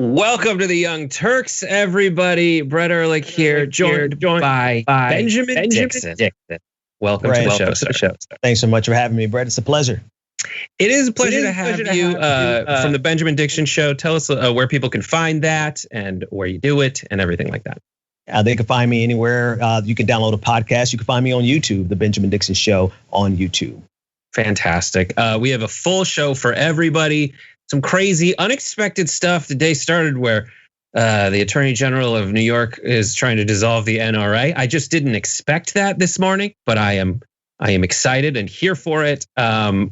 Welcome to the Young Turks, everybody. Brett Ehrlich here, joined by Benjamin Dixon. Welcome to the show. Thanks so much for having me, Brett. It's a pleasure. It is a pleasure to have you from the Benjamin Dixon Show. Tell us where people can find that and where you do it and everything like that. They can find me anywhere. You can download a podcast. You can find me on YouTube, The Benjamin Dixon Show on YouTube. Fantastic. We have a full show for everybody. Some crazy, unexpected stuff. The day started where the Attorney General of New York is trying to dissolve the NRA. I just didn't expect that this morning, but I am excited and here for it.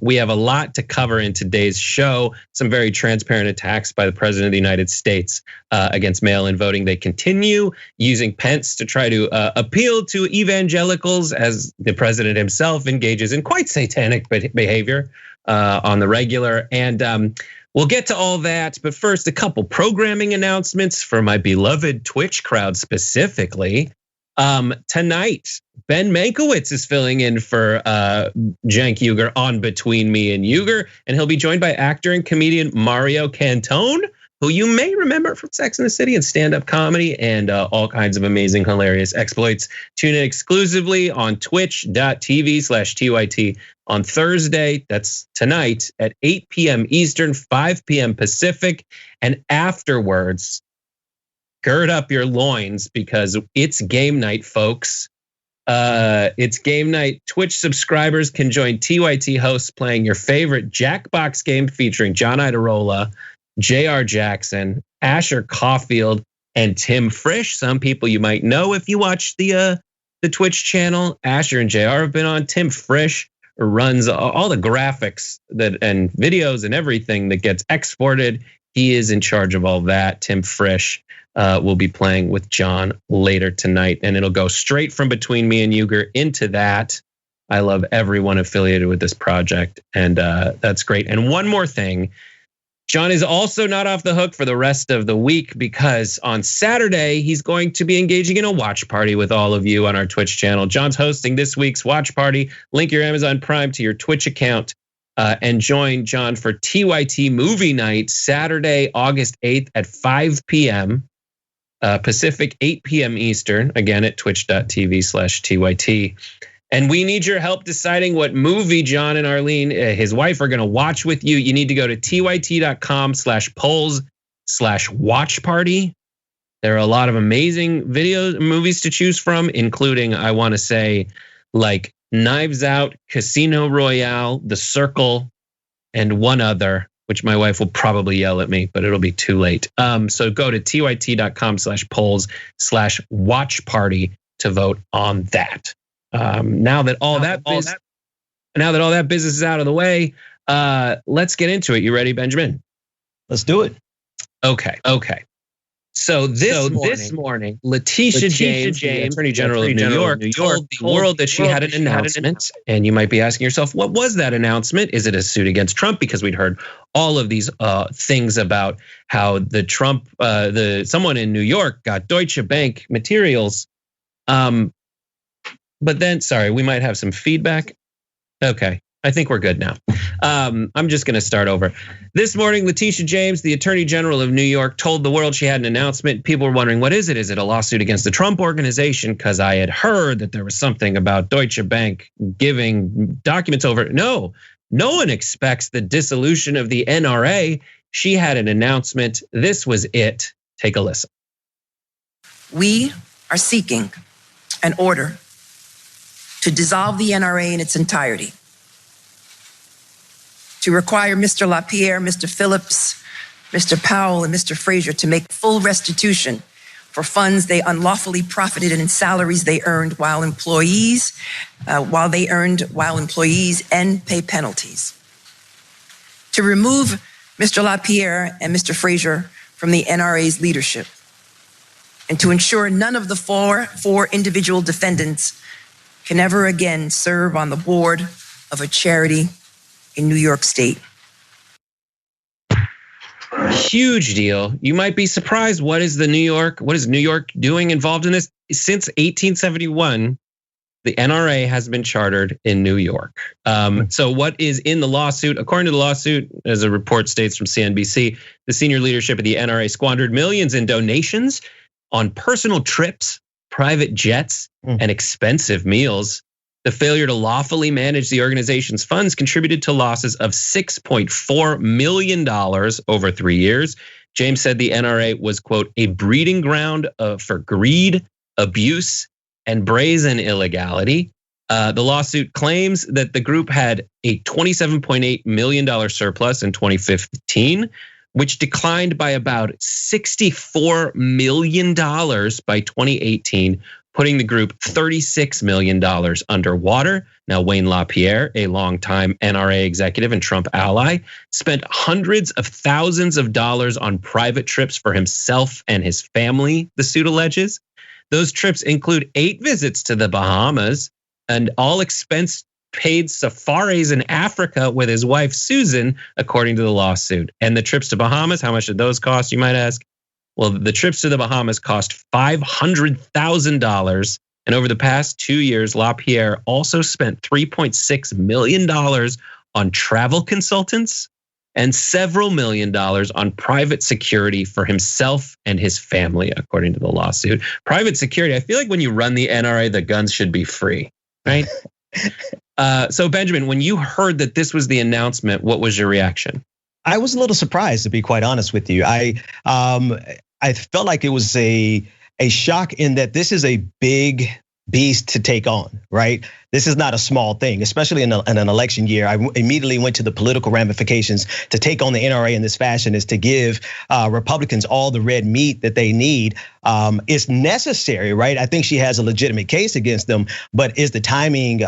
We have a lot to cover in today's show. Some very transparent attacks by the President of the United States against mail-in voting. They continue using Pence to try to appeal to evangelicals as the president himself engages in quite satanic behavior on the regular. And we'll get to all that, but first, a couple programming announcements for my beloved Twitch crowd specifically. Tonight, Ben Mankiewicz is filling in for Cenk Uygur on Between Me and Uygur, and he'll be joined by actor and comedian Mario Cantone, who you may remember from Sex and the City and stand-up comedy and all kinds of amazing, hilarious exploits. Tune in exclusively on twitch.tv/TYT on Thursday, that's tonight at 8 p.m. Eastern, 5 p.m. Pacific, and afterwards, gird up your loins because it's game night, folks. It's game night. Twitch subscribers can join TYT hosts playing your favorite Jackbox game featuring John Idarola, J.R. Jackson, Asher Caulfield, and Tim Frisch. Some people you might know if you watch the Twitch channel. Asher and J.R. have been on. Tim Frisch runs all the graphics and videos and everything that gets exported. He is in charge of all that. Tim Frisch will be playing with John later tonight, and it'll go straight from Between Me and Uygur into that. I love everyone affiliated with this project, and that's great. And one more thing, John is also not off the hook for the rest of the week because on Saturday, he's going to be engaging in a watch party with all of you on our Twitch channel. John's hosting this week's watch party. Link your Amazon Prime to your Twitch account and join John for TYT Movie Night, Saturday, August 8th at 5 p.m. Pacific, 8 p.m. Eastern, again at twitch.tv/TYT. And we need your help deciding what movie John and Arlene, his wife, are gonna watch with you. You need to go to tyt.com/polls/watch party. There are a lot of amazing movies to choose from, including, I wanna say, like Knives Out, Casino Royale, The Circle, and one other, which my wife will probably yell at me, but it'll be too late. So go to tyt.com/polls/watch party to vote on that. Now that all that business is out of the way, let's get into it. You ready, Benjamin? Let's do it. Okay. So this morning, Letitia James, the Attorney General of New York, told the world that she had an announcement. And you might be asking yourself, what was that announcement? Is it a suit against Trump? Because we'd heard all of these things about how the Trump, someone in New York got Deutsche Bank materials. But then, sorry, we might have some feedback. Okay, I think we're good now. I'm just gonna start over. This morning, Letitia James, the Attorney General of New York, told the world she had an announcement. People were wondering, what is it? Is it a lawsuit against the Trump organization? Because I had heard that there was something about Deutsche Bank giving documents over. No one expects the dissolution of the NRA. She had an announcement. This was it. Take a listen. We are seeking an order to dissolve the NRA in its entirety, to require Mr. LaPierre, Mr. Phillips, Mr. Powell, and Mr. Frazier to make full restitution for funds they unlawfully profited and salaries they earned while employees and pay penalties. To remove Mr. LaPierre and Mr. Frazier from the NRA's leadership, and to ensure none of the four individual defendants can ever again serve on the board of a charity in New York State. Huge deal. You might be surprised. What is New York doing involved in this? Since 1871, the NRA has been chartered in New York. So what is in the lawsuit? According to the lawsuit, as a report states from CNBC, the senior leadership of the NRA squandered millions in donations on personal trips, private jets, and expensive meals. The failure to lawfully manage the organization's funds contributed to losses of $6.4 million over 3 years. James said the NRA was, quote, a breeding ground for greed, abuse, and brazen illegality. The lawsuit claims that the group had a $27.8 million surplus in 2015, which declined by about $64 million by 2018, putting the group $36 million underwater. Now, Wayne LaPierre, a longtime NRA executive and Trump ally, spent hundreds of thousands of dollars on private trips for himself and his family, the suit alleges. Those trips include 8 visits to the Bahamas and all expense paid safaris in Africa with his wife, Susan, according to the lawsuit. And the trips to Bahamas, how much did those cost, you might ask? Well, the trips to the Bahamas cost $500,000. And over the past 2 years, LaPierre also spent $3.6 million on travel consultants and several $million on private security for himself and his family, according to the lawsuit. Private security, I feel like when you run the NRA, the guns should be free, right? So Benjamin, when you heard that this was the announcement, what was your reaction? I was a little surprised, to be quite honest with you. I felt like it was a shock in that this is a big beast to take on, right? This is not a small thing, especially in an election year. I immediately went to the political ramifications. To take on the NRA in this fashion is to give Republicans all the red meat that they need. It's necessary, right? I think she has a legitimate case against them, but is the timing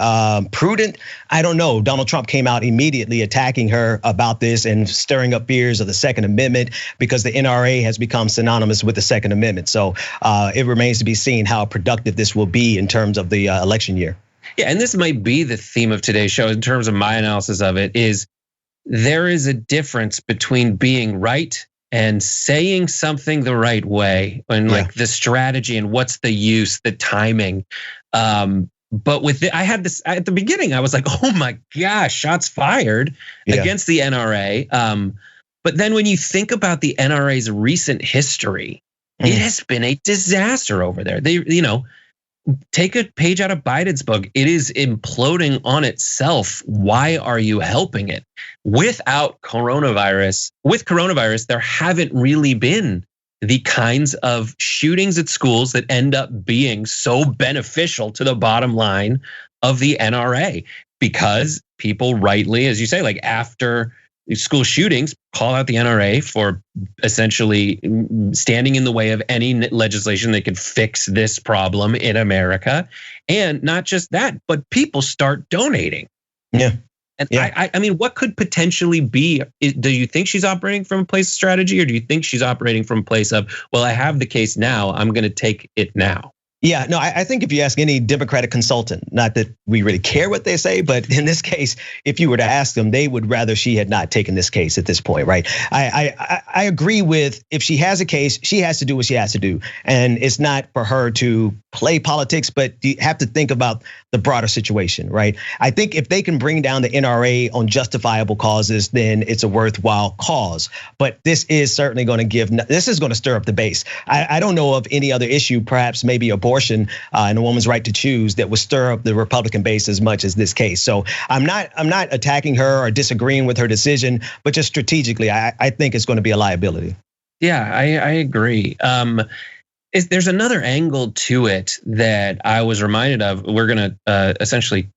prudent? I don't know. Donald Trump came out immediately attacking her about this and stirring up fears of the Second Amendment because the NRA has become synonymous with the Second Amendment. So it remains to be seen how productive this will be in terms of the election year. Yeah, and this might be the theme of today's show in terms of my analysis of it, is there is a difference between being right and saying something the right way, and like the strategy and what's the use, the timing. But with I had this at the beginning, I was like, oh my gosh, shots fired against the NRA. But then when you think about the NRA's recent history, it has been a disaster over there. They, take a page out of Biden's book. It is imploding on itself. Why are you helping it? With coronavirus, there haven't really been the kinds of shootings at schools that end up being so beneficial to the bottom line of the NRA, because people rightly, as you say, like after school shootings, call out the NRA for essentially standing in the way of any legislation that could fix this problem in America. And not just that, but people start donating. And I mean, what could potentially be, do you think she's operating from a place of strategy, or do you think she's operating from a place of, well, I have the case now, I'm going to take it now? Yeah, no, I think if you ask any Democratic consultant, not that we really care what they say, but in this case, if you were to ask them, they would rather she had not taken this case at this point, right? I agree with, if she has a case, she has to do what she has to do. And it's not for her to play politics, but you have to think about the broader situation, right? I think if they can bring down the NRA on justifiable causes, then it's a worthwhile cause. But this is certainly going to stir up the base. I don't know of any other issue, perhaps maybe abortion and a woman's right to choose, that would stir up the Republican base as much as this case. So I'm not attacking her or disagreeing with her decision, but just strategically, I think it's going to be a liability. Yeah, I agree. There's another angle to it that I was reminded of. We're going to essentially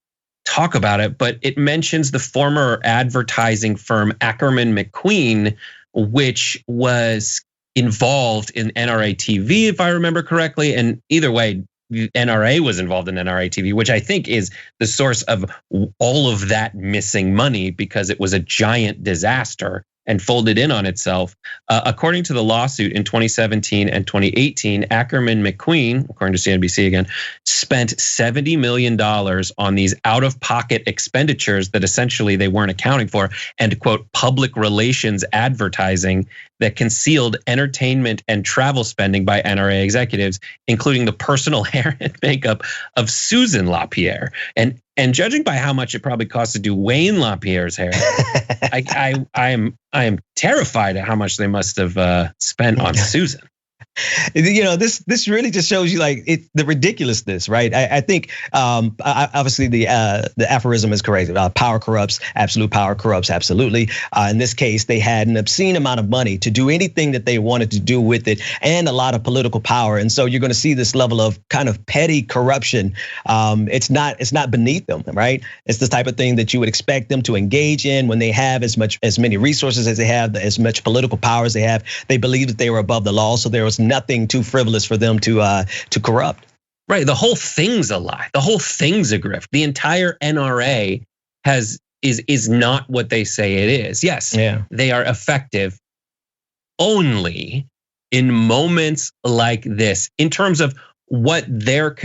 talk about it, but it mentions the former advertising firm Ackerman McQueen, which was involved in NRA TV, if I remember correctly. And either way, NRA was involved in NRA TV, which I think is the source of all of that missing money, because it was a giant disaster and folded in on itself. According to the lawsuit in 2017 and 2018, Ackerman McQueen, according to CNBC again, spent $70 million on these out-of-pocket expenditures that essentially they weren't accounting for, and quote, public relations advertising that concealed entertainment and travel spending by NRA executives, including the personal hair and makeup of Susan LaPierre. And judging by how much it probably costs to do Wayne LaPierre's hair, I am terrified at how much they must have spent on Susan. This really just shows you like the ridiculousness, right? I think obviously the aphorism is correct. Power corrupts, absolute power corrupts, absolutely. In this case, they had an obscene amount of money to do anything that they wanted to do with it, and a lot of political power. And so you're going to see this level of kind of petty corruption. It's not beneath them, right? It's the type of thing that you would expect them to engage in when they have as many resources as they have, as much political power as they have. They believe that they were above the law, so there was nothing too frivolous for them to corrupt. Right, the whole thing's a lie. The whole thing's a grift. The entire NRA is not what they say it is. Yes, They are effective only in moments like this, in terms of what their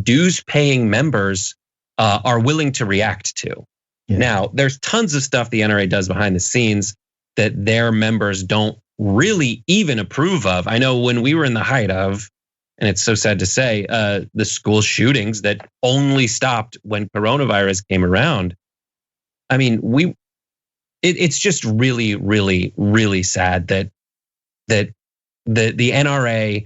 dues-paying members are willing to react to. Yeah. Now, there's tons of stuff the NRA does behind the scenes that their members don't really even approve of. I know when we were in the height of, and it's so sad to say, the school shootings that only stopped when coronavirus came around. I mean, it's just really, really, really sad that the NRA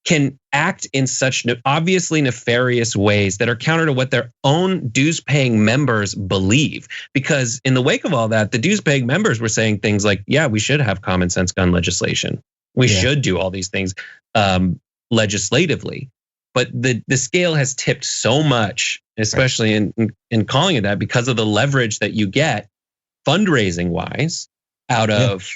can act in such obviously nefarious ways that are counter to what their own dues-paying members believe. Because in the wake of all that, the dues-paying members were saying things like, yeah, we should have common sense gun legislation. We should do all these things legislatively. But the scale has tipped so much, especially in calling it that, because of the leverage that you get fundraising-wise out of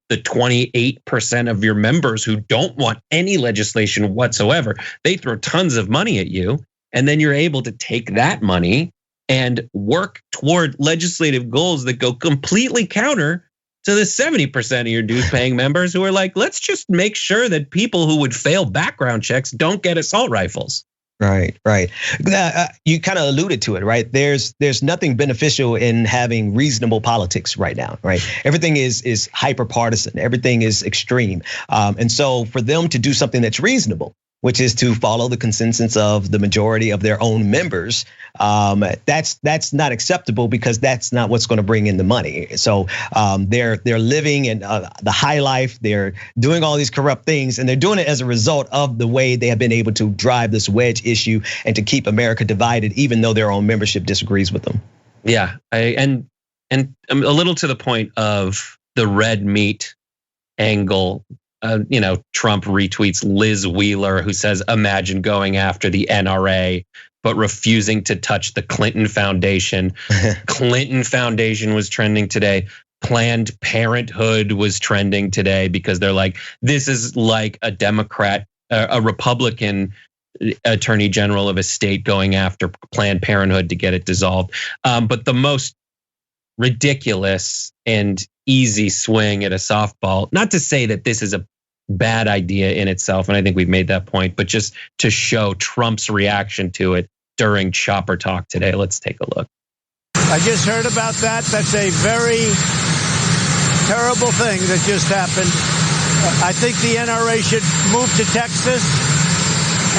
the 28% of your members who don't want any legislation whatsoever. They throw tons of money at you, and then you're able to take that money and work toward legislative goals that go completely counter to the 70% of your dues-paying members who are like, let's just make sure that people who would fail background checks don't get assault rifles. Right. You kind of alluded to it, right? There's nothing beneficial in having reasonable politics right now, right? Everything is hyper partisan. Everything is extreme. And so for them to do something that's reasonable, which is to follow the consensus of the majority of their own members, that's not acceptable, because that's not what's going to bring in the money. So they're living in the high life. They're doing all these corrupt things, and they're doing it as a result of the way they have been able to drive this wedge issue and to keep America divided, even though their own membership disagrees with them. Yeah, and a little to the point of the red meat angle. Trump retweets Liz Wheeler, who says, imagine going after the NRA, but refusing to touch the Clinton Foundation. Clinton Foundation was trending today. Planned Parenthood was trending today because they're like, this is like a Democrat, a Republican attorney general of a state going after Planned Parenthood to get it dissolved. But the most ridiculous and easy swing at a softball, not to say that this is a bad idea in itself, and I think we've made that point, but just to show Trump's reaction to it during Chopper Talk today. Let's take a look. I just heard about that. That's a very terrible thing that just happened. I think the NRA should move to Texas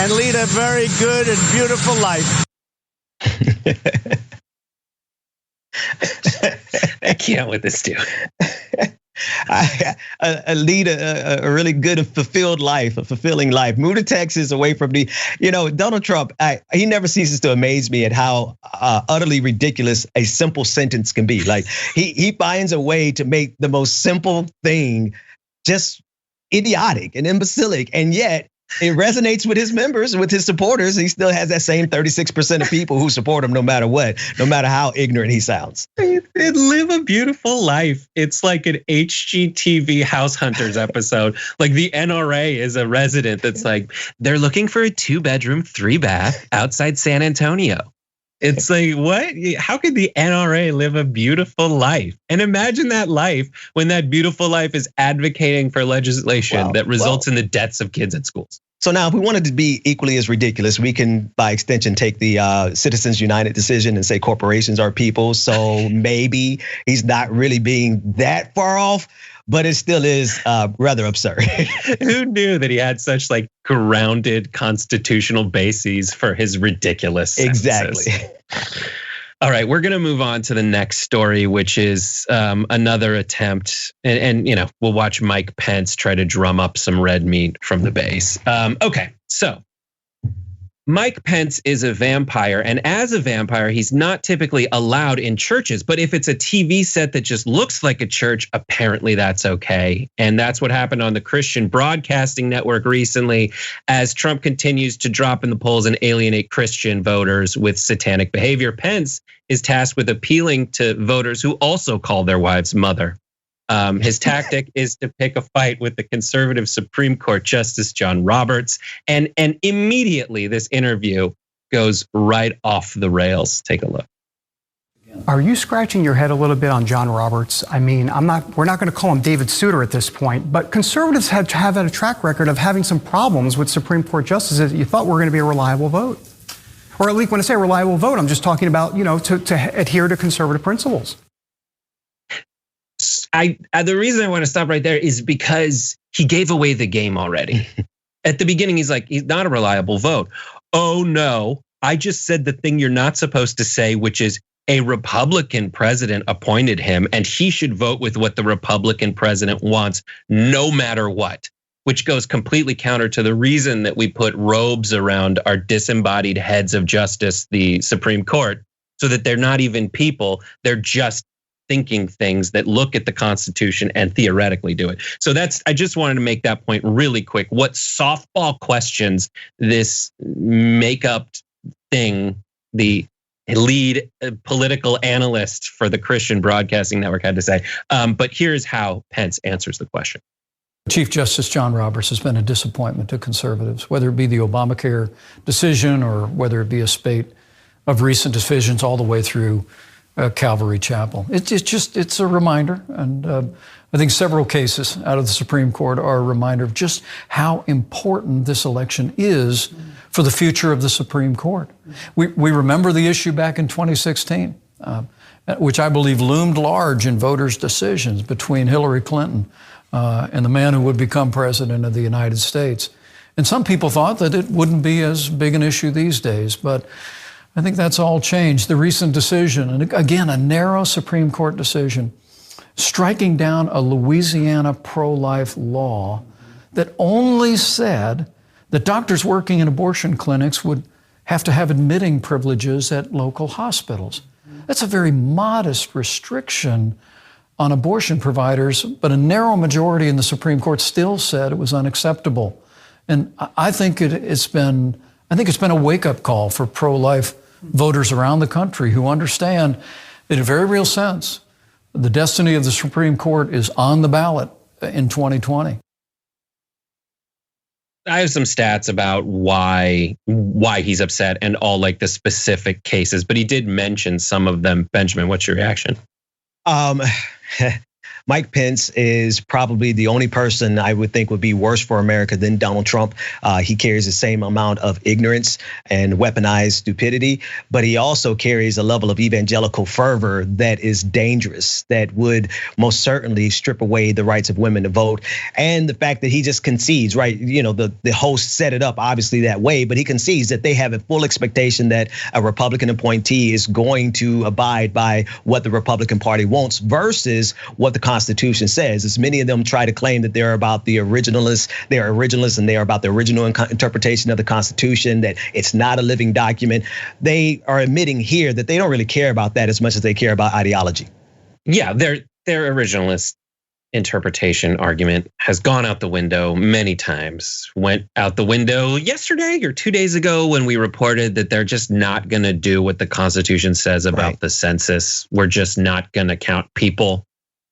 and lead a very good and beautiful life. I can't with this dude. I lead a really good and fulfilled life, a fulfilling life. Move to Texas, away from Donald Trump. He never ceases to amaze me at how utterly ridiculous a simple sentence can be. Like he finds a way to make the most simple thing just idiotic and imbecilic, and yet it resonates with his members, with his supporters. He still has that same 36% of people who support him no matter what, no matter how ignorant he sounds. Live a beautiful life. It's like an HGTV House Hunters episode. Like the NRA is a resident that's like, they're looking for a 2-bedroom, 3-bath outside San Antonio. It's like, what? How could the NRA live a beautiful life? And imagine that life when that beautiful life is advocating for legislation that results in the deaths of kids at schools. So now if we wanted to be equally as ridiculous, we can, by extension, take the Citizens United decision and say corporations are people. So maybe he's not really being that far off, but it still is rather absurd. Who knew that he had such like grounded constitutional bases for his ridiculous sentences? Exactly. All right, we're gonna move on to the next story, which is another attempt, and we'll watch Mike Pence try to drum up some red meat from the base. Okay, so Mike Pence is a vampire, and as a vampire, he's not typically allowed in churches. But if it's a TV set that just looks like a church, apparently that's okay. And that's what happened on the Christian Broadcasting Network recently, as Trump continues to drop in the polls and alienate Christian voters with satanic behavior. Pence is tasked with appealing to voters who also call their wives mother. His tactic is to pick a fight with the conservative Supreme Court Justice John Roberts, and immediately this interview goes right off the rails. Take a look. Are you scratching your head a little bit on John Roberts? I mean, we're not going to call him David Souter at this point, but conservatives have had a track record of having some problems with Supreme Court justices that you thought were going to be a reliable vote. Or at least when I say reliable vote, I'm just talking about, to adhere to conservative principles. The reason I want to stop right there is because he gave away the game already. At the beginning, he's like, he's not a reliable vote. Oh no, I just said the thing you're not supposed to say, which is a Republican president appointed him and he should vote with what the Republican president wants, no matter what, which goes completely counter to the reason that we put robes around our disembodied heads of justice, the Supreme Court, so that they're not even people, they're just thinking things that look at the Constitution and theoretically do it. So I just wanted to make that point really quick. What softball questions this makeup thing, the lead political analyst for the Christian Broadcasting Network had to say. But here's how Pence answers the question. Chief Justice John Roberts has been a disappointment to conservatives, whether it be the Obamacare decision or whether it be a spate of recent decisions all the way through Calvary Chapel. It's a reminder, and I think several cases out of the Supreme Court are a reminder of just how important this election is for the future of the Supreme Court. We remember the issue back in 2016, which I believe loomed large in voters' decisions between Hillary Clinton and the man who would become president of the United States. And some people thought that it wouldn't be as big an issue these days, but I think that's all changed. The recent decision, and again, a narrow Supreme Court decision, striking down a Louisiana pro-life law that only said that doctors working in abortion clinics would have to have admitting privileges at local hospitals. That's a very modest restriction on abortion providers, but a narrow majority in the Supreme Court still said it was unacceptable. And I think it's been a wake-up call for pro-life voters around the country who understand in a very real sense the destiny of the Supreme Court is on the ballot in 2020. I have some stats about why he's upset and all like the specific cases, but he did mention some of them. Benjamin, what's your reaction? Mike Pence is probably the only person I would think would be worse for America than Donald Trump. He carries the same amount of ignorance and weaponized stupidity, but he also carries a level of evangelical fervor that is dangerous, that would most certainly strip away the rights of women to vote. And the fact that he just concedes, right? The host set it up obviously that way, but he concedes that they have a full expectation that a Republican appointee is going to abide by what the Republican Party wants versus what the Constitution says. As many of them try to claim that they're about the originalists, and they are about the original interpretation of the Constitution, that it's not a living document. They are admitting here that they don't really care about that as much as they care about ideology. Yeah, their originalist interpretation argument has gone out the window many times. Went out the window yesterday or 2 days ago when we reported that they're just not going to do what the Constitution says about the census. We're just not going to count people.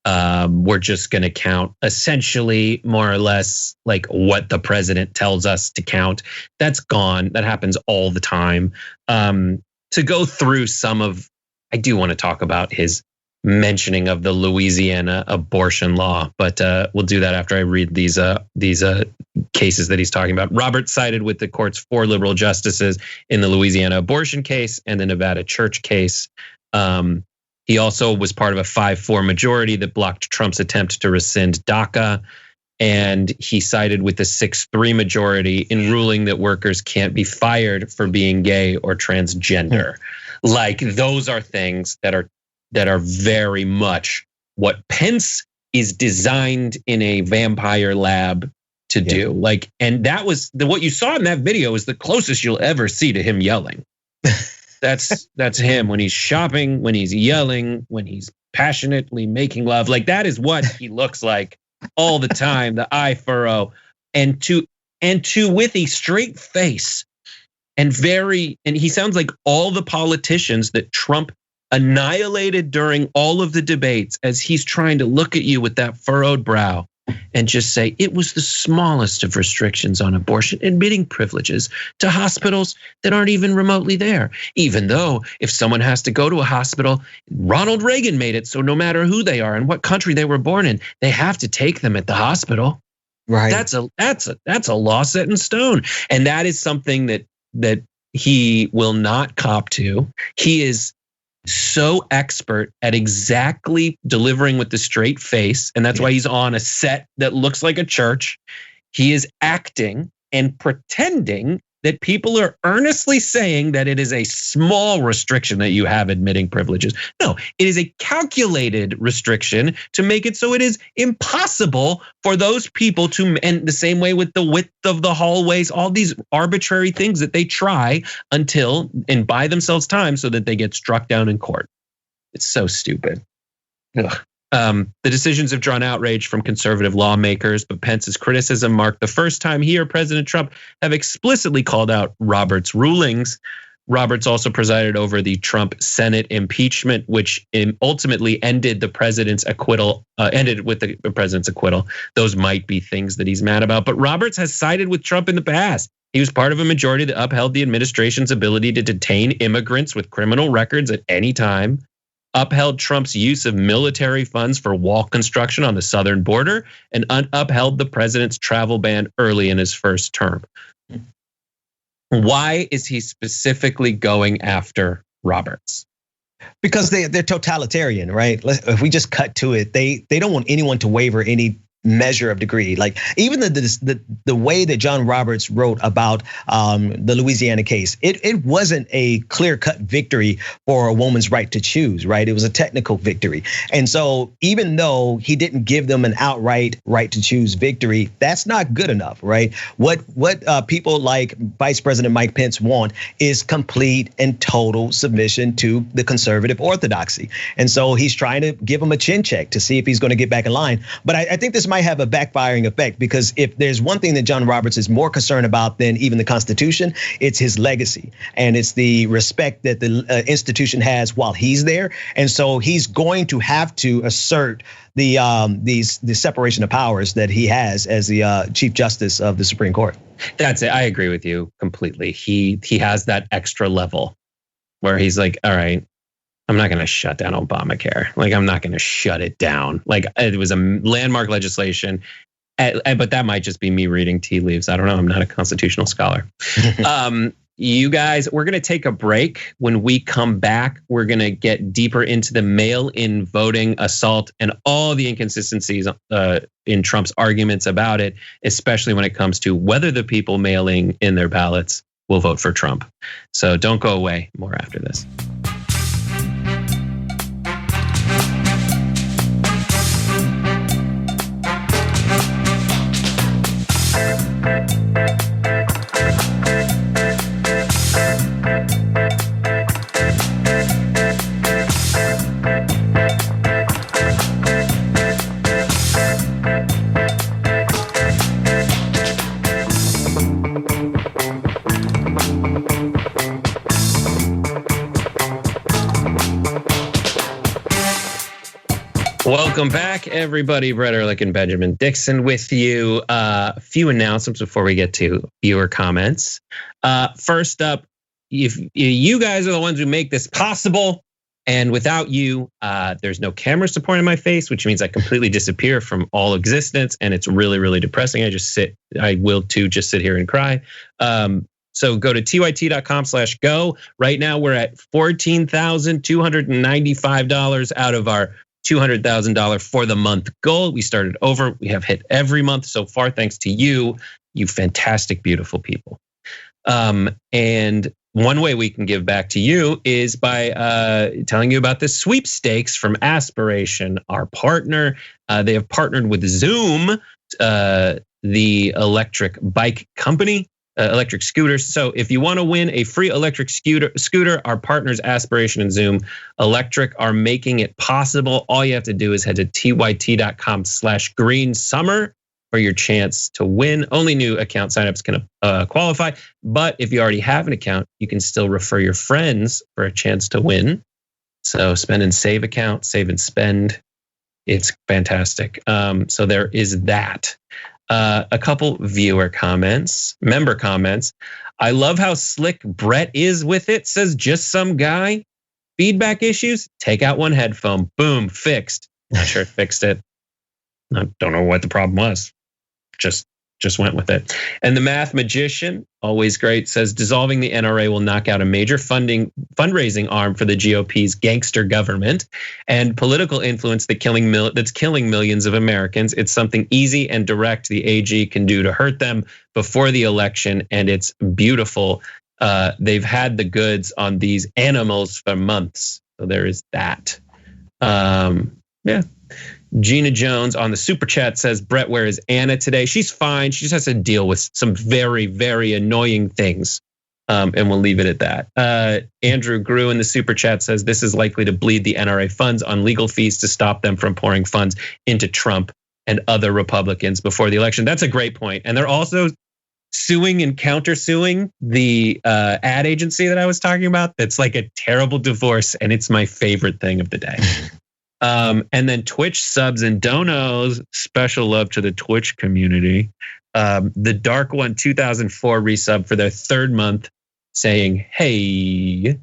We're just going to count essentially more or less like what the president tells us to count. That's gone. That happens all the time. To to go through some of, I do want to talk about his mentioning of the Louisiana abortion law, but we'll do that after I read these cases that he's talking about. Roberts sided with the court's 4 liberal justices in the Louisiana abortion case and the Nevada church case. He also was part of a 5-4 majority that blocked Trump's attempt to rescind DACA. And he sided with the 6-3 majority in ruling that workers can't be fired for being gay or transgender. Like, those are things that are very much what Pence is designed in a vampire lab to do. Like, and that was what you saw in that video is the closest you'll ever see to him yelling. That's him when he's shopping, when he's yelling, when he's passionately making love. Like, that is what he looks like all the time, the eye furrow, and to with a straight face and he sounds like all the politicians that Trump annihilated during all of the debates, as he's trying to look at you with that furrowed brow and just say it was the smallest of restrictions on abortion, admitting privileges to hospitals that aren't even remotely there. Even though if someone has to go to a hospital, Ronald Reagan made it so no matter who they are and what country they were born in, they have to take them at the hospital. Right. That's a law set in stone. And that is something that he will not cop to. He is so expert at exactly delivering with the straight face. And that's why he's on a set that looks like a church. He is acting and pretending that people are earnestly saying that it is a small restriction that you have admitting privileges. No, it is a calculated restriction to make it so it is impossible for those people to, and the same way with the width of the hallways, all these arbitrary things that they try until and buy themselves time so that they get struck down in court. It's so stupid. Ugh. The decisions have drawn outrage from conservative lawmakers, but Pence's criticism marked the first time he or President Trump have explicitly called out Roberts' rulings. Roberts also presided over the Trump Senate impeachment, which ultimately ended the president's acquittal, ended with the president's acquittal. Those might be things that he's mad about, but Roberts has sided with Trump in the past. He was part of a majority that upheld the administration's ability to detain immigrants with criminal records at any time, upheld Trump's use of military funds for wall construction on the southern border, and upheld the president's travel ban early in his first term. Why is he specifically going after Roberts? Because they're totalitarian, right? If we just cut to it, they don't want anyone to waver any measure of degree. Like even the way that John Roberts wrote about the Louisiana case, it wasn't a clear-cut victory for a woman's right to choose, right? It was a technical victory. And so even though he didn't give them an outright right to choose victory, that's not good enough, right? What people like Vice President Mike Pence want is complete and total submission to the conservative orthodoxy. And so he's trying to give him a chin check to see if he's going to get back in line. But I think this might have a backfiring effect, because if there's one thing that John Roberts is more concerned about than even the Constitution, it's his legacy and it's the respect that the institution has while he's there. And so he's going to have to assert the separation of powers that he has as the Chief Justice of the Supreme Court. That's it. I agree with you completely. He has that extra level where he's like, all right, I'm not going to shut down Obamacare. Like, I'm not going to shut it down. Like, it was a landmark legislation, but that might just be me reading tea leaves. I don't know. I'm not a constitutional scholar. You guys, we're going to take a break. When we come back, we're going to get deeper into the mail-in voting assault and all the inconsistencies in Trump's arguments about it, especially when it comes to whether the people mailing in their ballots will vote for Trump. So don't go away. More after this. Welcome back, everybody. Brett Ehrlich and Benjamin Dixon with you. A few announcements before we get to viewer comments. First up, if you guys are the ones who make this possible. And without you, there's no camera support in my face, which means I completely disappear from all existence. And it's really, really depressing. I will too just sit here and cry. So go to tyt.com/go. Right now we're at $14,295 out of our $200,000 for the month goal. We started over. We have hit every month so far, thanks to you fantastic, beautiful people. And one way we can give back to you is by telling you about the sweepstakes from Aspiration, our partner. They have partnered with Zoom, the electric bike company, electric scooters. So if you want to win a free electric scooter, our partners Aspiration and Zoom Electric are making it possible. All you have to do is head to tyt.com/greensummer for your chance to win. Only new account signups can qualify. But if you already have an account, you can still refer your friends for a chance to win. So spend and save account, save and spend. It's fantastic. So there is that. A couple viewer comments, member comments. I love how slick Brett is with it. Says just some guy. Feedback issues, take out one headphone. Boom, fixed. Not sure it fixed it. I don't know what the problem was. Just went with it. And the math magician, always great, says dissolving the NRA will knock out a major fundraising arm for the GOP's gangster government and political influence that's killing millions of Americans. It's something easy and direct the AG can do to hurt them before the election, and it's beautiful. They've had the goods on these animals for months. So there is that. Yeah. Gina Jones on the super chat says, Brett, where is Anna today? She's fine. She just has to deal with some very, very annoying things. And we'll leave it at that. Andrew Grew in the super chat says, this is likely to bleed the NRA funds on legal fees to stop them from pouring funds into Trump and other Republicans before the election. That's a great point. And they're also suing and countersuing the ad agency that I was talking about. That's like a terrible divorce. And it's my favorite thing of the day. And then Twitch subs and donos, special love to the Twitch community. The Dark One 2004 resub for their third month saying, hey,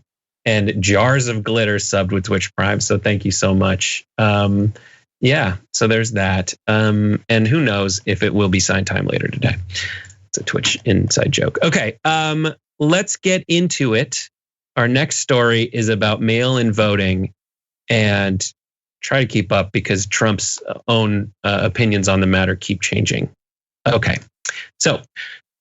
and Jars of Glitter subbed with Twitch Prime. So thank you so much. Yeah, so there's that. And who knows if it will be sign time later today. It's a Twitch inside joke. Okay, let's get into it. Our next story is about mail-in voting, and try to keep up because Trump's own opinions on the matter keep changing. Okay, so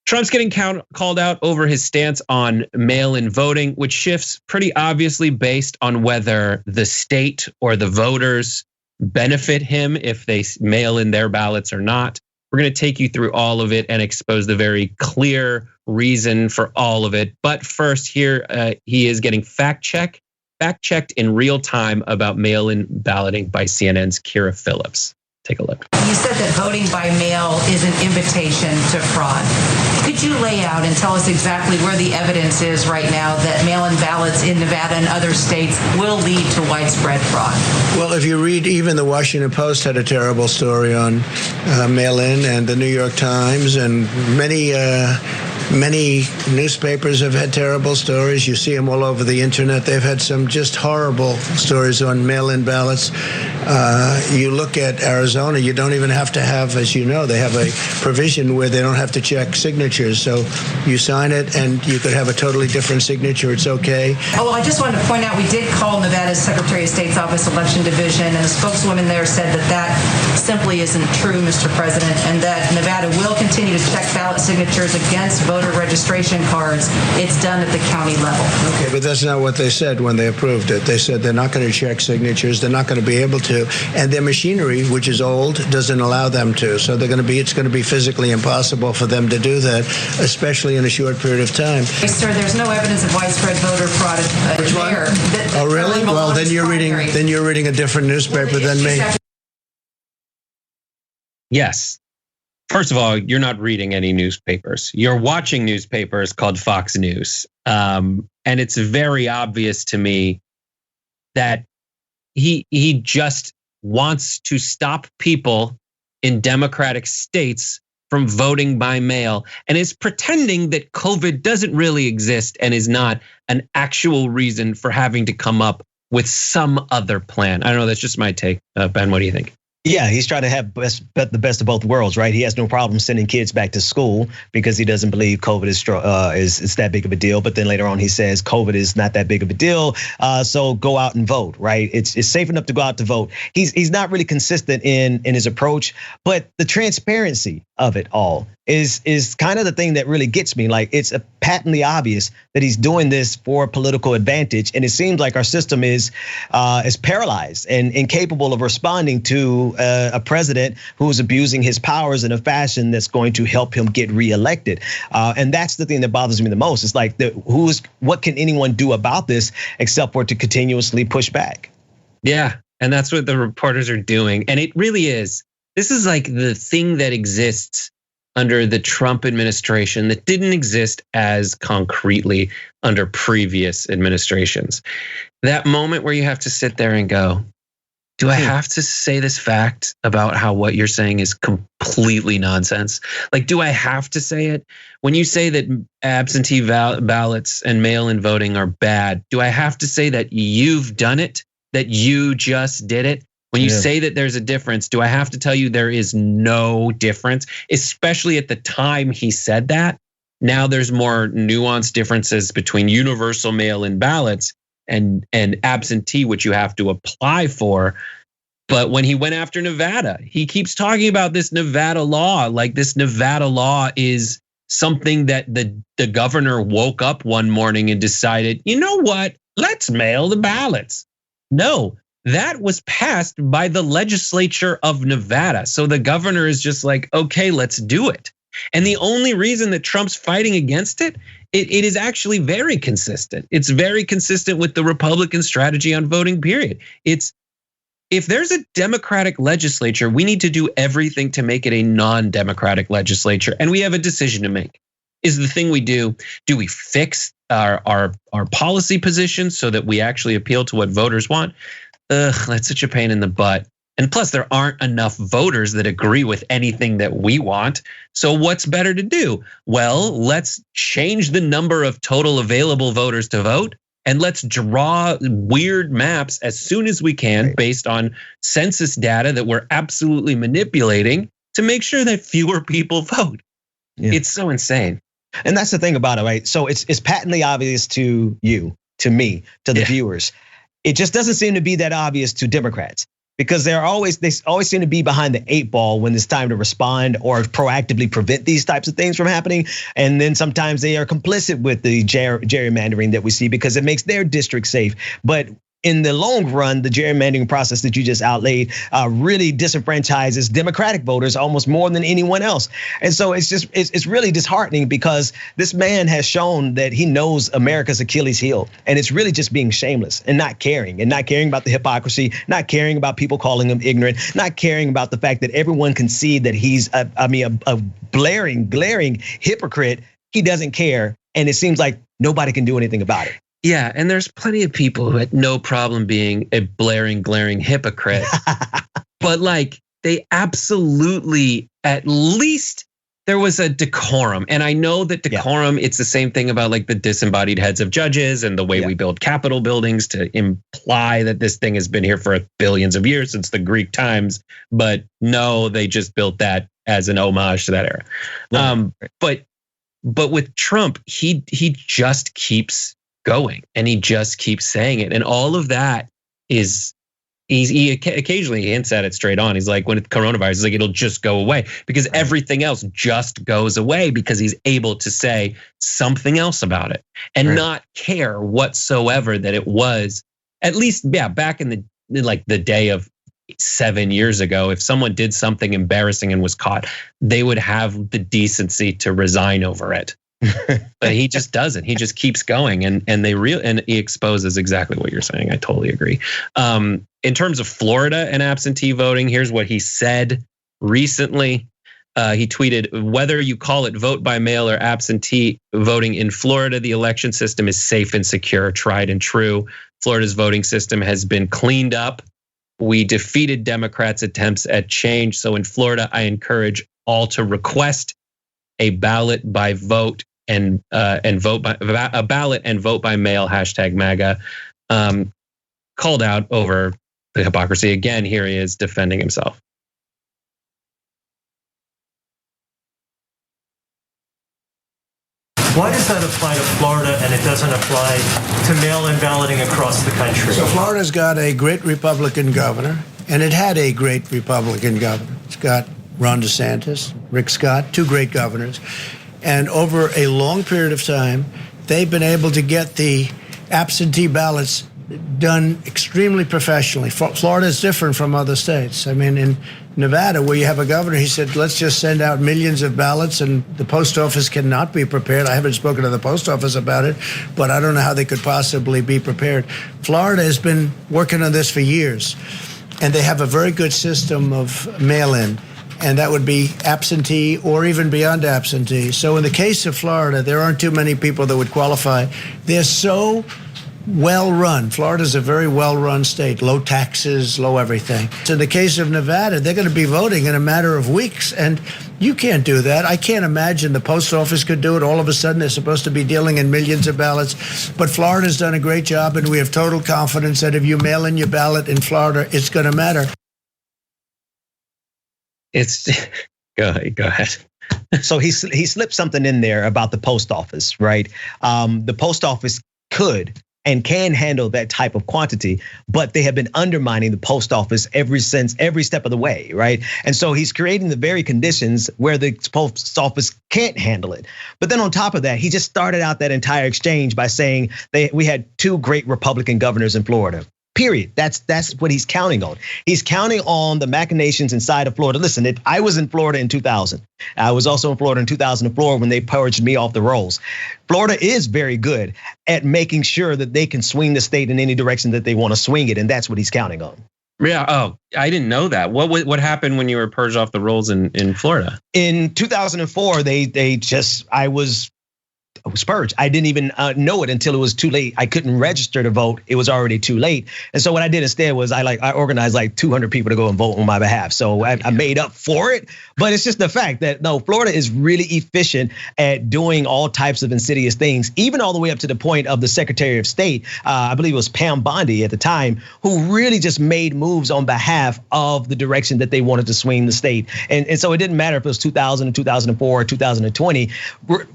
Trump's getting called out over his stance on mail-in voting, which shifts pretty obviously based on whether the state or the voters benefit him if they mail in their ballots or not. We're going to take you through all of it and expose the very clear reason for all of it. But first, here he is getting fact-checked in real time about mail-in balloting by CNN's Kira Phillips. Take a look. You said that voting by mail is an invitation to fraud. Could you lay out and tell us exactly where the evidence is right now that mail-in ballots in Nevada and other states will lead to widespread fraud? Well, if you read, even the Washington Post had a terrible story on mail-in, and the New York Times, and many newspapers have had terrible stories. You see them all over the internet. They've had some just horrible stories on mail-in ballots. You look at Arizona, you don't even have to have, as you know, they have a provision where they don't have to check signatures. So you sign it and you could have a totally different signature. It's okay. Oh, well, I just wanted to point out we did call Nevada's Secretary of State's Office Election Division, and the spokeswoman there said that that simply isn't true, Mr. President, and that Nevada will continue to check ballot signatures against voter registration cards. It's done at the county level. Okay, but that's not what they said when they approved it. They said they're not going to check signatures. They're not going to be able to. And their machinery, which is old, doesn't allow them to. So it's going to be physically impossible for them to do that, especially in a short period of time. Hey, sir, there's no evidence of widespread voter fraud there. Oh, really? Well, then you're reading a different newspaper than me. Yes. First of all, you're not reading any newspapers. You're watching newspapers called Fox News. And it's very obvious to me that he just wants to stop people in Democratic states from voting by mail and is pretending that COVID doesn't really exist and is not an actual reason for having to come up with some other plan. I don't know, that's just my take. Ben, what do you think? Yeah, he's trying to have the best of both worlds, right? He has no problem sending kids back to school because he doesn't believe COVID is that big of a deal. But then later on, he says COVID is not that big of a deal, so go out and vote, right? It's safe enough to go out to vote. He's not really consistent in his approach, but the transparency of it all is kind of the thing that really gets me. Like, it's patently obvious that he's doing this for political advantage, and it seems like our system is paralyzed and incapable of responding to a president who is abusing his powers in a fashion that's going to help him get reelected. And that's the thing that bothers me the most. It's like, what can anyone do about this except for to continuously push back? Yeah, and that's what the reporters are doing, and it really is. This is like the thing that exists under the Trump administration that didn't exist as concretely under previous administrations. That moment where you have to sit there and go, do I have to say this fact about how what you're saying is completely nonsense? Like, do I have to say it? When you say that absentee ballots and mail-in voting are bad, do I have to say that you've done it, that you just did it? When you say that there's a difference, do I have to tell you there is no difference? Especially at the time he said that. Now there's more nuanced differences between universal mail-in ballots and absentee, which you have to apply for. But when he went after Nevada, he keeps talking about this Nevada law, like this Nevada law is something that the governor woke up one morning and decided, you know what, let's mail the ballots. No. That was passed by the legislature of Nevada. So the governor is just like, okay, let's do it. And the only reason that Trump's fighting against it is actually very consistent. It's very consistent with the Republican strategy on voting, period. It's, if there's a Democratic legislature, we need to do everything to make it a non-Democratic legislature. And we have a decision to make. Is the thing we do we fix our policy positions so that we actually appeal to what voters want? That's such a pain in the butt. And plus, there aren't enough voters that agree with anything that we want. So what's better to do? Well, let's change the number of total available voters to vote. And let's draw weird maps as soon as we can based on census data that we're absolutely manipulating to make sure that fewer people vote. Yeah. It's so insane. And that's the thing about it, right? So it's patently obvious to you, to me, to the viewers. It just doesn't seem to be that obvious to Democrats because they always seem to be behind the 8 ball when it's time to respond or proactively prevent these types of things from happening. And then sometimes they are complicit with the gerrymandering that we see because it makes their district safe. But in the long run, the gerrymandering process that you just outlaid really disenfranchises Democratic voters almost more than anyone else. And so it's really disheartening because this man has shown that he knows America's Achilles heel. And it's really just being shameless and not caring about the hypocrisy, not caring about people calling him ignorant, not caring about the fact that everyone can see that he's a glaring hypocrite. He doesn't care. And it seems like nobody can do anything about it. Yeah, and there's plenty of people who had no problem being a glaring hypocrite. But like, they absolutely, at least there was a decorum. And I know that decorum, it's the same thing about like the disembodied heads of judges and the way we build Capitol buildings to imply that this thing has been here for billions of years since the Greek times. But no, they just built that as an homage to that era. But with Trump, he just keeps going and he just keeps saying it, and all of that is he occasionally hints at it straight on. He's like, when it's coronavirus, he's like, it'll just go away because everything else just goes away because he's able to say something else about it and not care whatsoever that it was, at least back in the day of 7 years ago, if someone did something embarrassing and was caught, they would have the decency to resign over it. But he just doesn't. He just keeps going, and he exposes exactly what you're saying. I totally agree. In terms of Florida and absentee voting, here's what he said recently. He tweeted, whether you call it vote by mail or absentee voting in Florida, the election system is safe and secure, tried and true. Florida's voting system has been cleaned up. We defeated Democrats' attempts at change. So in Florida, I encourage all to request a ballot by vote and vote by a ballot and vote by mail #MAGA. Called out over the hypocrisy. Again, here he is defending himself. Why does that apply to Florida and it doesn't apply to mail-in balloting across the country? So Florida's got a great Republican governor, and it had a great Republican governor. It's got Ron DeSantis, Rick Scott, two great governors. And over a long period of time, they've been able to get the absentee ballots done extremely professionally. Florida is different from other states. I mean, in Nevada, where you have a governor, he said, let's just send out millions of ballots and the post office cannot be prepared. I haven't spoken to the post office about it, but I don't know how they could possibly be prepared. Florida has been working on this for years, and they have a very good system of mail-in, and that would be absentee or even beyond absentee. So in the case of Florida, there aren't too many people that would qualify. They're so well-run. Florida's a very well-run state, low taxes, low everything. So in the case of Nevada, they're going to be voting in a matter of weeks, and you can't do that. I can't imagine the post office could do it. All of a sudden, they're supposed to be dealing in millions of ballots, but Florida's done a great job, and we have total confidence that if you mail in your ballot in Florida, it's going to matter. Go ahead. So he slipped something in there about the post office, right? The post office could and can handle that type of quantity, but they have been undermining the post office every step of the way, right? And so he's creating the very conditions where the post office can't handle it. But then on top of that, he just started out that entire exchange by saying we had two great Republican governors in Florida. Period. That's what he's counting on. He's counting on the machinations inside of Florida. Listen, I was in Florida in 2000. I was also in Florida in 2004 when they purged me off the rolls. Florida is very good at making sure that they can swing the state in any direction that they want to swing it, and that's what he's counting on. Yeah. Oh, I didn't know that. What happened when you were purged off the rolls in Florida? In 2004, I was purged. I didn't even know it until it was too late. I couldn't register to vote. It was already too late. And so what I did instead was I organized like 200 people to go and vote on my behalf. So I made up for it. But it's just the fact that no, Florida is really efficient at doing all types of insidious things, even all the way up to the point of the Secretary of State, I believe it was Pam Bondi at the time, who really just made moves on behalf of the direction that they wanted to swing the state. And so it didn't matter if it was 2000, 2004, or 2020.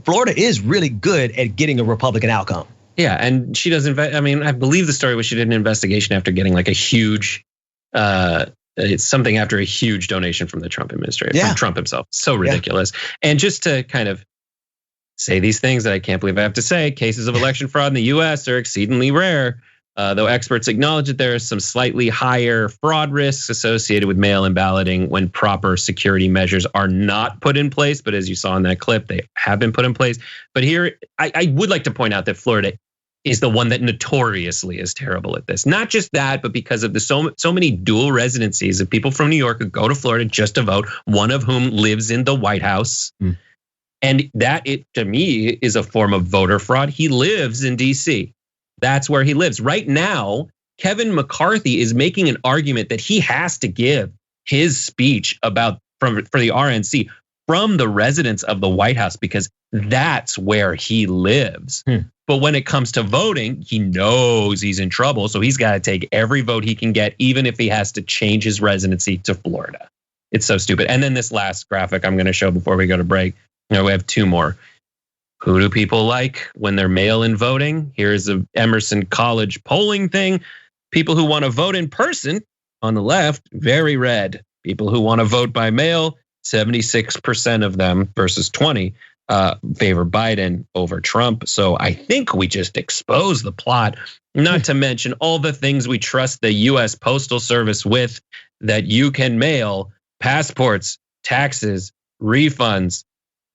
Florida is really good at getting a Republican outcome. Yeah, and she doesn't. I mean, I believe the story was she did an investigation after getting like a huge, it's something after a huge donation from the Trump administration, from Trump himself. So ridiculous. Yeah. And just to kind of say these things that I can't believe I have to say, cases of election fraud in the US are exceedingly rare. Though experts acknowledge that there is some slightly higher fraud risks associated with mail-in balloting when proper security measures are not put in place. But as you saw in that clip, they have been put in place. But here, I would like to point out that Florida is the one that notoriously is terrible at this. Not just that, but because of the so many dual residencies of people from New York who go to Florida just to vote, one of whom lives in the White House. And that, to me, is a form of voter fraud. He lives in DC. That's where he lives. Right now, Kevin McCarthy is making an argument that he has to give his speech for the RNC from the residence of the White House because that's where he lives. But when it comes to voting, he knows he's in trouble. So he's got to take every vote he can get, even if he has to change his residency to Florida. It's so stupid. And then this last graphic I'm going to show before we go to break. We have two more. Who do people like when they're mail-in voting? Here's a Emerson College polling thing. People who want to vote in person on the left, very red. People who want to vote by mail, 76% of them versus 20 favor Biden over Trump. So I think we just exposed the plot, not to mention all the things we trust the US Postal Service with that you can mail: passports, taxes, refunds,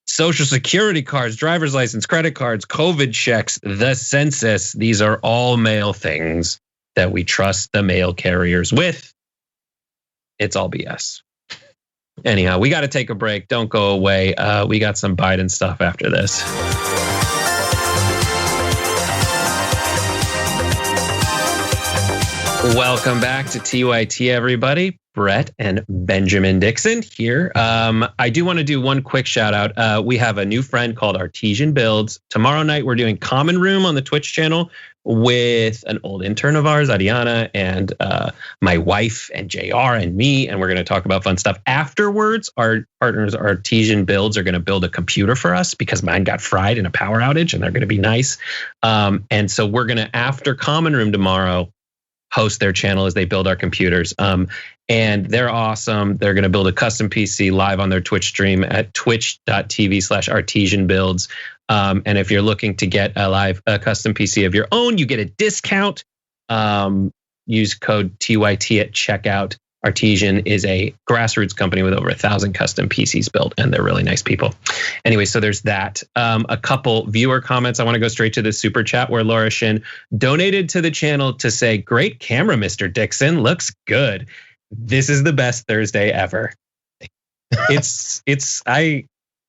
Social Security cards, driver's license, credit cards, COVID checks, the census. These are all mail things that we trust the mail carriers with. It's all BS. Anyhow, we got to take a break. Don't go away. We got some Biden stuff after this. Welcome back to TYT, everybody. Brett and Benjamin Dixon here. I do want to do one quick shout out. We have a new friend called Artesian Builds. Tomorrow night, we're doing Common Room on the Twitch channel with an old intern of ours, Ariana, and my wife and JR and me. And we're going to talk about fun stuff. Afterwards, our partners, Artesian Builds, are going to build a computer for us because mine got fried in a power outage and they're going to be nice. And so we're going to, after Common Room tomorrow, host their channel as they build our computers. And they're awesome. They're going to build a custom PC live on their Twitch stream at twitch.tv/artesianbuilds. And if you're looking to get a custom PC of your own, you get a discount. Use code TYT at checkout. Artesian is a grassroots company with over 1,000 custom PCs built, and they're really nice people. Anyway, so there's that. A couple viewer comments. I want to go straight to the super chat where Laura Shin donated to the channel to say, "Great camera, Mr. Dixon. Looks good. This is the best Thursday ever."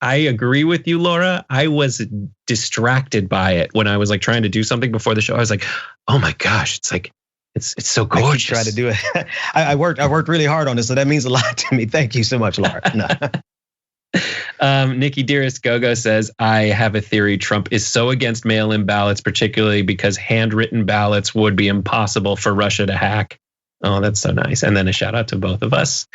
I agree with you, Laura. I was distracted by it when I was like trying to do something before the show. I was like, oh my gosh, it's so gorgeous. I try to do it. I worked really hard on this, so that means a lot to me. Thank you so much, Laura. No. Nikki Dearest Gogo says, I have a theory. Trump is so against mail-in ballots, particularly because handwritten ballots would be impossible for Russia to hack. Oh, that's so nice. And then a shout out to both of us.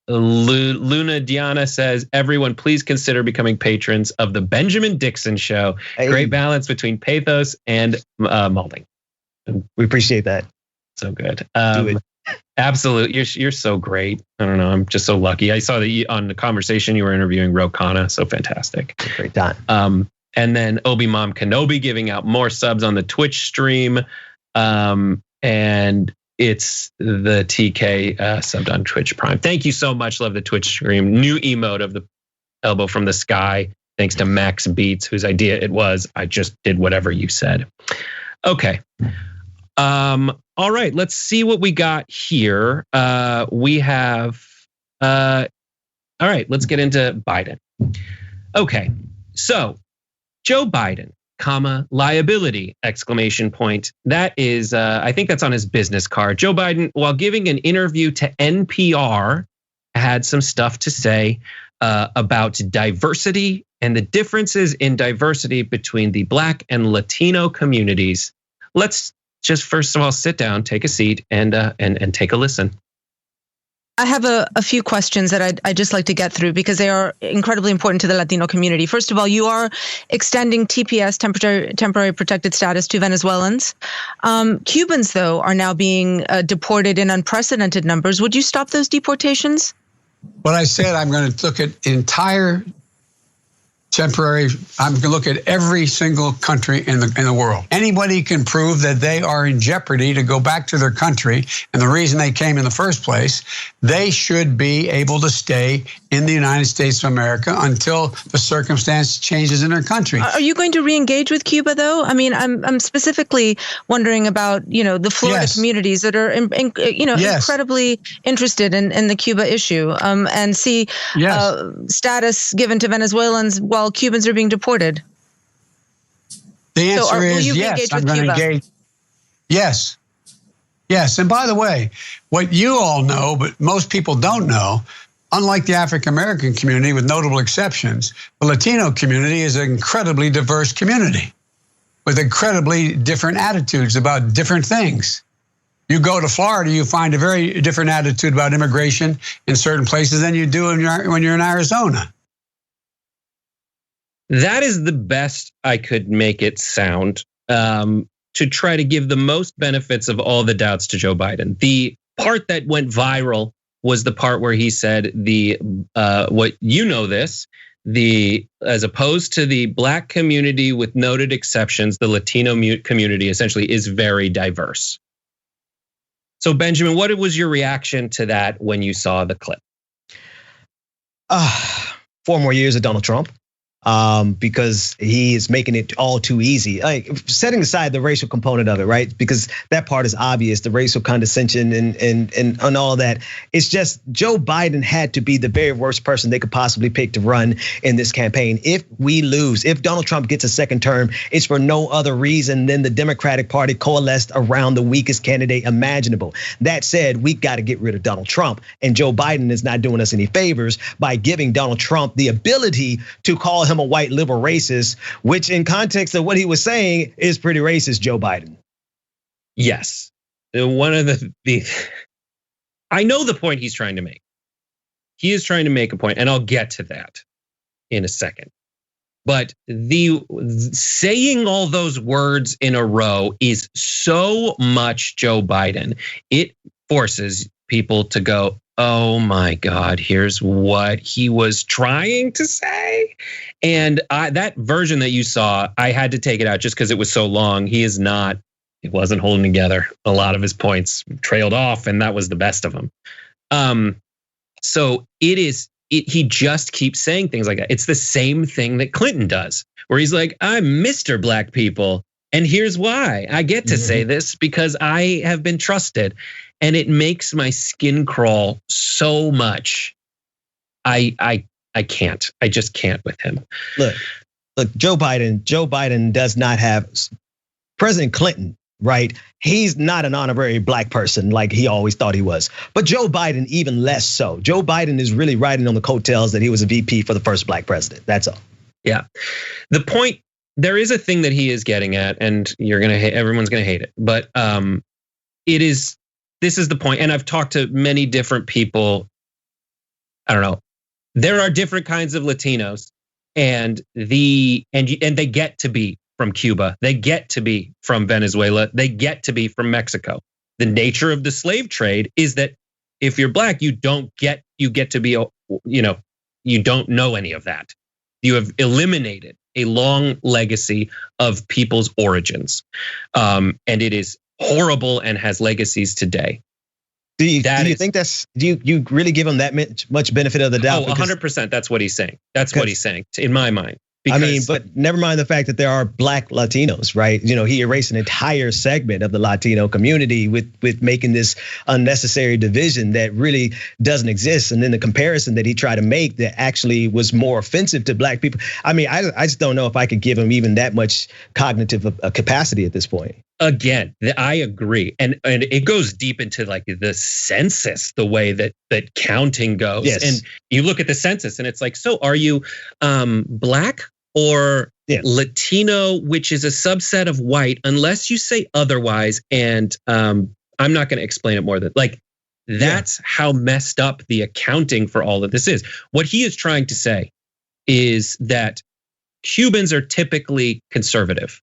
Luna Diana says, everyone please consider becoming patrons of the Benjamin Dixon Show. Hey. Great balance between pathos and molding. We appreciate that. So good. Do it. Absolutely. You're so great. I don't know. I'm just so lucky. I saw that on the conversation you were interviewing Ro Khanna. So fantastic. Great time. And then Obi Mom Kenobi giving out more subs on the Twitch stream. And it's the TK subbed on Twitch Prime. Thank you so much. Love the Twitch stream. New emote of the elbow from the sky. Thanks to Max Beats, whose idea it was. I just did whatever you said. Okay. All right, let's see what we got here. We have, all right, let's get into Biden. Okay, so Joe Biden, liability, exclamation point. That is, I think that's on his business card. Joe Biden, while giving an interview to NPR, had some stuff to say about diversity and the differences in diversity between the Black and Latino communities. Let's just first of all sit down, take a seat, and take a listen. I have a few questions that I'd just like to get through because they are incredibly important to the Latino community. First of all, you are extending TPS, temporary protected status, to Venezuelans. Cubans, though, are now being deported in unprecedented numbers. Would you stop those deportations? What I said, I'm going to look at entire temporary. I'm going to look at every single country in the world. Anybody can prove that they are in jeopardy to go back to their country, and the reason they came in the first place, they should be able to stay in the United States of America until the circumstance changes in their country. Are you going to re-engage with Cuba, though? I mean, I'm specifically wondering about, the Florida communities that are, incredibly interested in the Cuba issue and see status given to Venezuelans while Cubans are being deported. The answer is yes. I'm going to engage. Yes. Yes. And by the way, what you all know, but most people don't know, unlike the African American community, with notable exceptions, the Latino community is an incredibly diverse community with incredibly different attitudes about different things. You go to Florida, you find a very different attitude about immigration in certain places than you do when you're in Arizona. That is the best I could make it sound, to try to give the most benefits of all the doubts to Joe Biden. The part that went viral was the part where he said as opposed to the Black community with noted exceptions, the Latino community essentially is very diverse. So Benjamin, what was your reaction to that when you saw the clip? 4 more years of Donald Trump. because he is making it all too easy. Like, setting aside the racial component of it, right? Because that part is obvious, the racial condescension and all of that. It's just Joe Biden had to be the very worst person they could possibly pick to run in this campaign. If we lose, if Donald Trump gets a second term, it's for no other reason than the Democratic Party coalesced around the weakest candidate imaginable. That said, we got to get rid of Donald Trump, and Joe Biden is not doing us any favors by giving Donald Trump the ability to call him a white liberal racist, which in context of what he was saying is pretty racist, Joe Biden. Yes. One of the I know the point he's trying to make. He is trying to make a point, and I'll get to that in a second. But the saying all those words in a row is so much Joe Biden. It forces people to go, oh my God, here's what he was trying to say. And that version that you saw, I had to take it out just because it was so long. It wasn't holding together. A lot of his points trailed off, and that was the best of them. So he just keeps saying things like that. It's the same thing that Clinton does, where he's like, I'm Mr. Black people, and here's why. I get to say this because I have been trusted. And it makes my skin crawl so much. I can't. I just can't with him. Look, Joe Biden does not have President Clinton, right? He's not an honorary black person like he always thought he was. But Joe Biden, even less so. Joe Biden is really riding on the coattails that he was a VP for the first black president. That's all. Yeah. The point, there is a thing that he is getting at, and everyone's gonna hate it. But this is the point, and I've talked to many different people. I don't know. There are different kinds of Latinos, and they get to be from Cuba. They get to be from Venezuela. They get to be from Mexico. The nature of the slave trade is that if you're black, you get to be, you don't know any of that. You have eliminated a long legacy of people's origins, and it is horrible and has legacies today. Do you think that's, do you really give him that much benefit of the doubt? Oh, 100%. That's what he's saying. That's what he's saying in my mind. Because, but never mind the fact that there are black Latinos, right? He erased an entire segment of the Latino community with making this unnecessary division that really doesn't exist. And then the comparison that he tried to make that actually was more offensive to black people. I just don't know if I could give him even that much cognitive capacity at this point. Again, I agree. And it goes deep into like the census, the way that counting goes. Yes. And you look at the census and it's like, so are you black or Latino, which is a subset of white, unless you say otherwise. And I'm not going to explain it more than that's how messed up the accounting for all of this is. What he is trying to say is that Cubans are typically conservative.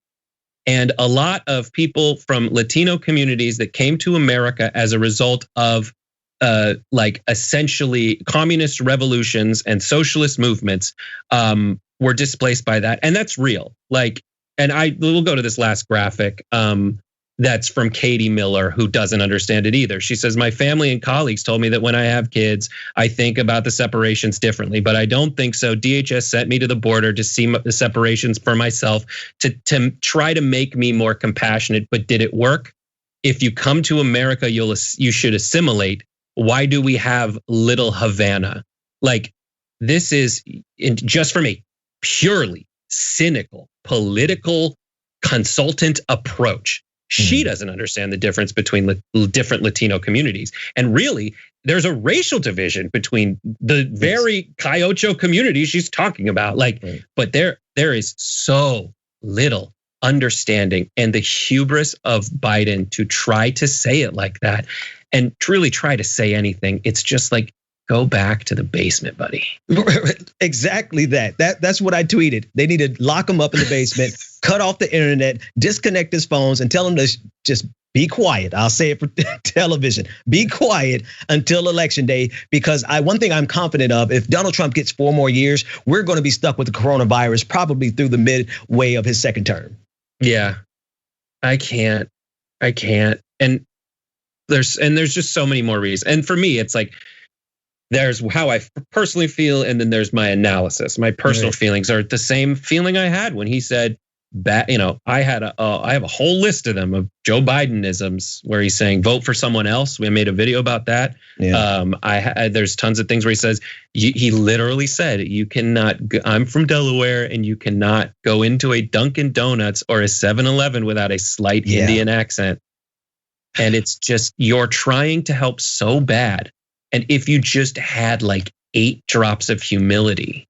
And a lot of people from Latino communities that came to America as a result of essentially communist revolutions and socialist movements were displaced by that. And that's real. We'll go to this last graphic that's from Katie Miller, who doesn't understand it either. She says, my family and colleagues told me that when I have kids, I think about the separations differently, but I don't think so. DHS sent me to the border to see the separations for myself, to try to make me more compassionate. But did it work? If you come to America, you should assimilate. Why do we have little Havana? This is, just for me, purely cynical, political consultant approach. She doesn't understand the difference between different Latino communities. And really, there's a racial division between the very Cayocho community she's talking about. But there is so little understanding, and the hubris of Biden to try to say it like that and truly try to say anything. It's just like, go back to the basement, buddy. Exactly that. That's what I tweeted. They need to lock him up in the basement, cut off the internet, disconnect his phones, and tell him to just be quiet. I'll say it for television. Be quiet until election day, because one thing I'm confident of, if Donald Trump gets 4 more years, we're going to be stuck with the coronavirus probably through the midway of his second term. Yeah, I can't. And there's just so many more reasons. And for me, it's like, there's how I personally feel, and then there's my analysis. My personal feelings are the same feeling I had when he said, I have a whole list of them of Joe Bidenisms where he's saying vote for someone else. We made a video about that. Yeah. There's tons of things where he says he literally said you cannot. I'm from Delaware, and you cannot go into a Dunkin' Donuts or a 7-Eleven without a slight Indian accent. And it's just, you're trying to help so bad. And if you just had like 8 drops of humility,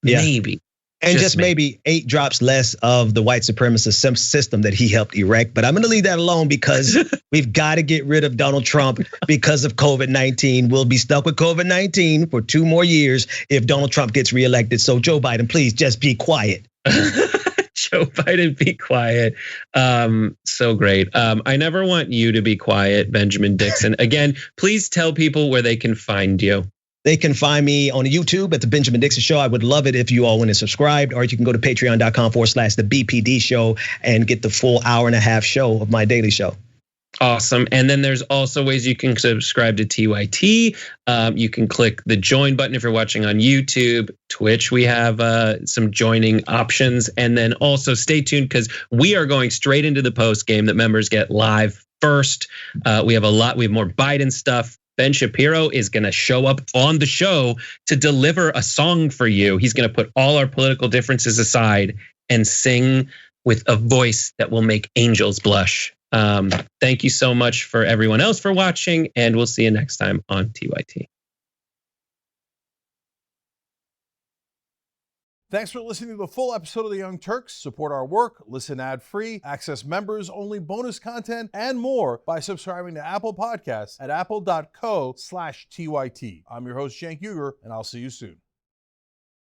maybe. And just maybe 8 drops less of the white supremacist system that he helped erect. But I'm going to leave that alone because we've got to get rid of Donald Trump because of COVID-19. We'll be stuck with COVID-19 for 2 more years if Donald Trump gets reelected. So Joe Biden, please just be quiet. Joe Biden, be quiet. So great. I never want you to be quiet, Benjamin Dixon. Again, please tell people where they can find you. They can find me on YouTube at The Benjamin Dixon Show. I would love it if you all went and subscribed, or you can go to patreon.com/The BPD Show and get the full hour-and-a-half show of my daily show. Awesome. And then there's also ways you can subscribe to TYT. You can click the join button if you're watching on YouTube. Twitch, we have some joining options. And then also stay tuned because we are going straight into the post game that members get live first. We have more Biden stuff. Ben Shapiro is going to show up on the show to deliver a song for you. He's going to put all our political differences aside and sing with a voice that will make angels blush. Thank you so much for everyone else for watching, and we'll see you next time on TYT. Thanks for listening to the full episode of The Young Turks. Support our work, listen ad-free, access members-only bonus content, and more by subscribing to Apple Podcasts at apple.co/TYT. I'm your host, Cenk Uygur, and I'll see you soon.